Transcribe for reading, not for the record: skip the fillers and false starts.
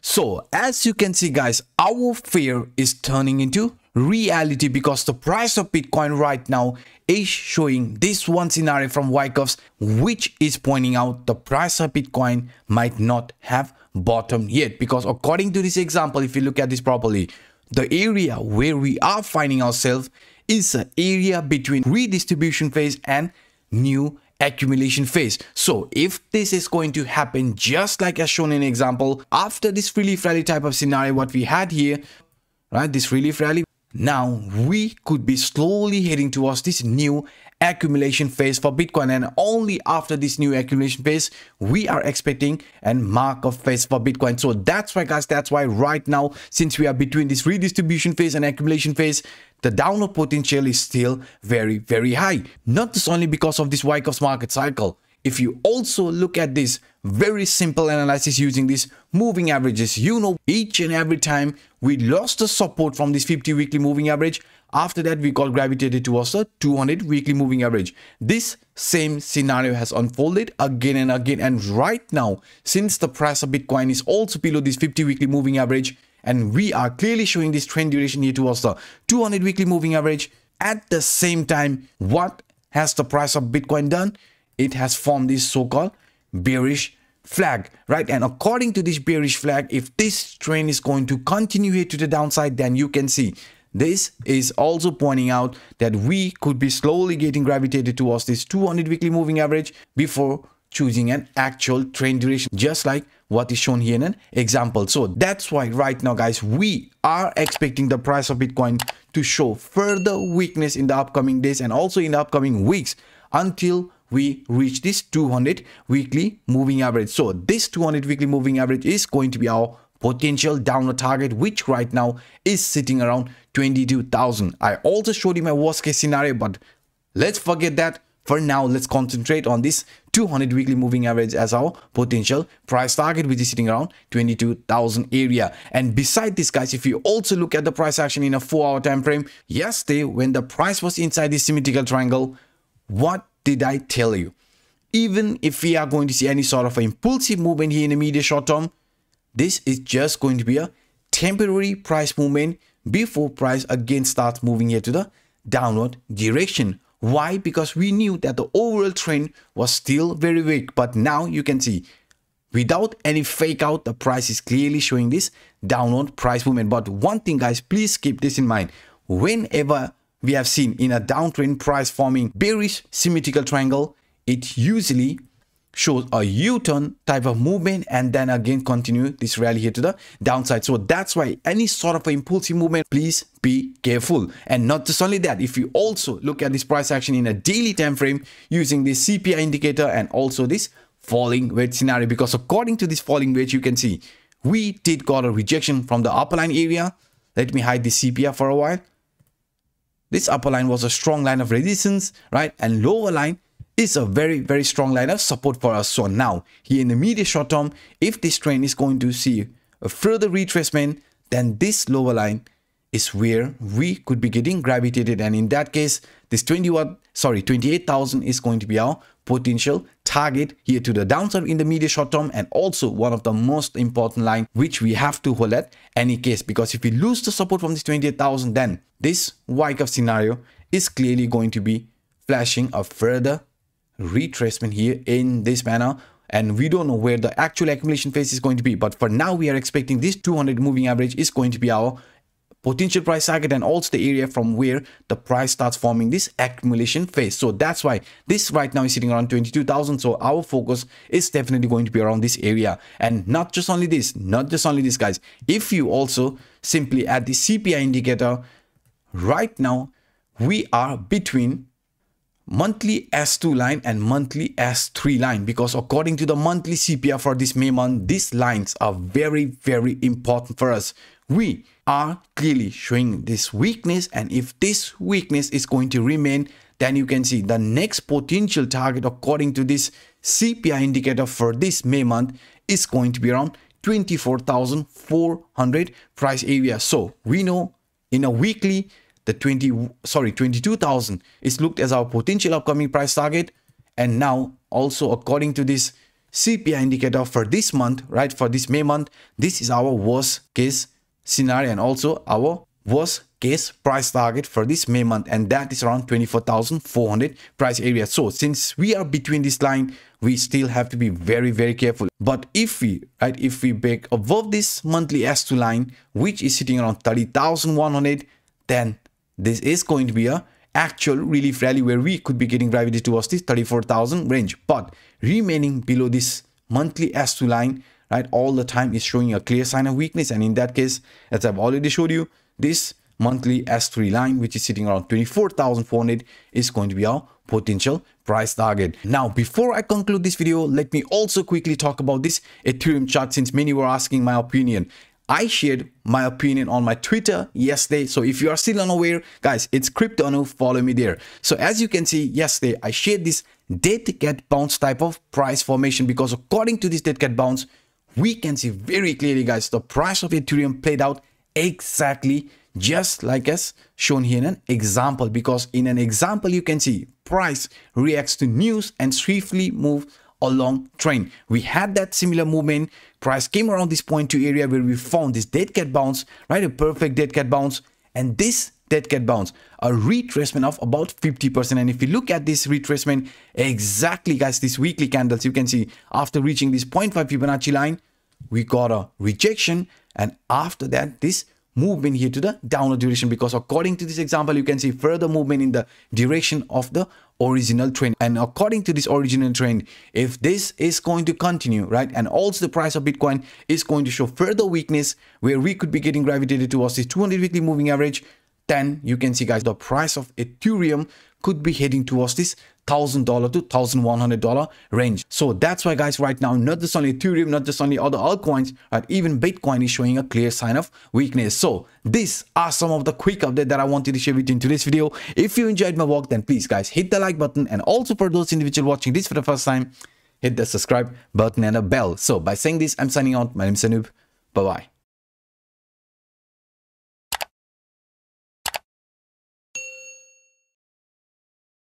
So as you can see guys, our fear is turning into reality because the price of Bitcoin right now is showing this one scenario from Wyckoff's, which is pointing out the price of Bitcoin might not have bottomed yet. Because according to this example, if you look at this properly, the area where we are finding ourselves is an area between redistribution phase and new accumulation phase. So if this is going to happen just like as shown in example, after this relief rally type of scenario what we had here, right, this relief rally, now we could be slowly heading towards this new accumulation phase for Bitcoin, and only after this new accumulation phase we are expecting a mark-up phase for Bitcoin. So that's why guys, that's why right now, since we are between this redistribution phase and accumulation phase, the downward potential is still very, very high. Not just only because of this Wyckoff's market cycle. If you also look at this very simple analysis using these moving averages, you know, each and every time we lost the support from this 50 weekly moving average, after that we got gravitated towards the 200 weekly moving average. This same scenario has unfolded again and again, and right now, since the price of Bitcoin is also below this 50 weekly moving average, and we are clearly showing this trend duration here towards the 200 weekly moving average, at the same time, what has the price of Bitcoin done? It has formed this so-called bearish flag, right? And according to this bearish flag, if this trend is going to continue here to the downside, then you can see this is also pointing out that we could be slowly getting gravitated towards this 200 weekly moving average before choosing an actual trend duration, just like what is shown here in an example. So that's why right now guys, we are expecting the price of Bitcoin to show further weakness in the upcoming days and also in the upcoming weeks until we reach this 200 weekly moving average. So this 200 weekly moving average is going to be our potential downward target, which right now is sitting around 22,000. I also showed you my worst case scenario, but let's forget that. For now, let's concentrate on this 200 weekly moving average as our potential price target, which is sitting around 22,000 area. And beside this guys, if you also look at the price action in a 4-hour time frame, yesterday when the price was inside this symmetrical triangle, what did I tell you? Even if we are going to see any sort of impulsive movement here in the medium short term, this is just going to be a temporary price movement before price again starts moving here to the downward direction. Why? Because we knew that the overall trend was still very weak, but now you can see without any fake out, the price is clearly showing this downward price movement. But one thing guys, please keep this in mind. Whenever we have seen in a downtrend price forming bearish symmetrical triangle, it usually shows a U-turn type of movement and then again continue this rally here to the downside. So that's why any sort of impulsive movement, please be careful. And not just only that, if you also look at this price action in a daily time frame using this CPI indicator and also this falling wedge scenario, because according to this falling wedge, you can see we did got a rejection from the upper line area. Let me hide this CPI for a while. This upper line was a strong line of resistance, right? And lower line is a very, very strong line of support for us. So now here in the medium short term, if this trend is going to see a further retracement, then this lower line is where we could be getting gravitated. And in that case, this 28,000 is going to be our potential target here to the downside in the medium short term, and also one of the most important line which we have to hold at any case, because if we lose the support from this 28,000, then this Wyckoff scenario is clearly going to be flashing a further retracement here in this manner, and we don't know where the actual accumulation phase is going to be. But for now, we are expecting this 200 moving average is going to be our potential price target and also the area from where the price starts forming this accumulation phase. So that's why this right now is sitting around 22,000. So our focus is definitely going to be around this area. And not just only this guys, if you also simply add the CPI indicator, right now we are between monthly S2 line and monthly S3 line, because according to the monthly CPI for this May month, these lines are very, very important for us. We are clearly showing this weakness, and if this weakness is going to remain, then you can see the next potential target according to this CPI indicator for this May month is going to be around 24,400 price area. So we know in a weekly the 22,000 is looked as our potential upcoming price target, and now also according to this CPI indicator for this month, right? For this May month, this is our worst case scenario and also our worst case price target for this May month, and that is around 24,400 price area. So since we are between this line, we still have to be very careful. But if we break above this monthly S2 line, which is sitting around 30,100, then this is going to be a actual relief rally where we could be getting gravity towards this 34,000 range. But remaining below this monthly S2 line, right, all the time is showing a clear sign of weakness. And in that case, as I've already showed you, this monthly S3 line, which is sitting around 24,400, is going to be our potential price target. Now, before I conclude this video, let me also quickly talk about this Ethereum chart, since many were asking my opinion. I shared my opinion on my Twitter yesterday. So if you are still unaware, guys, it's Crypto Anup, follow me there. So as you can see, yesterday I shared this dead cat bounce type of price formation, because according to this dead cat bounce, we can see very clearly, guys, the price of Ethereum played out exactly just like as shown here in an example. Because in an example, you can see price reacts to news and swiftly move along trend. We had that similar movement. Price came around this 0.2 area where we found this dead cat bounce, right? A perfect dead cat bounce. And this dead cat bounce, a retracement of about 50%. And if you look at this retracement exactly, guys, this weekly candles, you can see after reaching this 0.5 Fibonacci line, we got a rejection. And after that, this movement here to the downward direction, because according to this example, you can see further movement in the direction of the original trend. And according to this original trend, if this is going to continue, right, and also the price of Bitcoin is going to show further weakness where we could be getting gravitated towards this 200 weekly moving average, then you can see, guys, the price of Ethereum could be heading towards this $1,000 to $1,100 range. So that's why, guys, right now, not just only Ethereum, not just only other altcoins, but even Bitcoin is showing a clear sign of weakness. So these are some of the quick updates that I wanted to share with you in today's video. If you enjoyed my work, then please, guys, hit the like button. And also for those individuals watching this for the first time, hit the subscribe button and a bell. So by saying this, I'm signing out. My name is Anup. Bye-bye.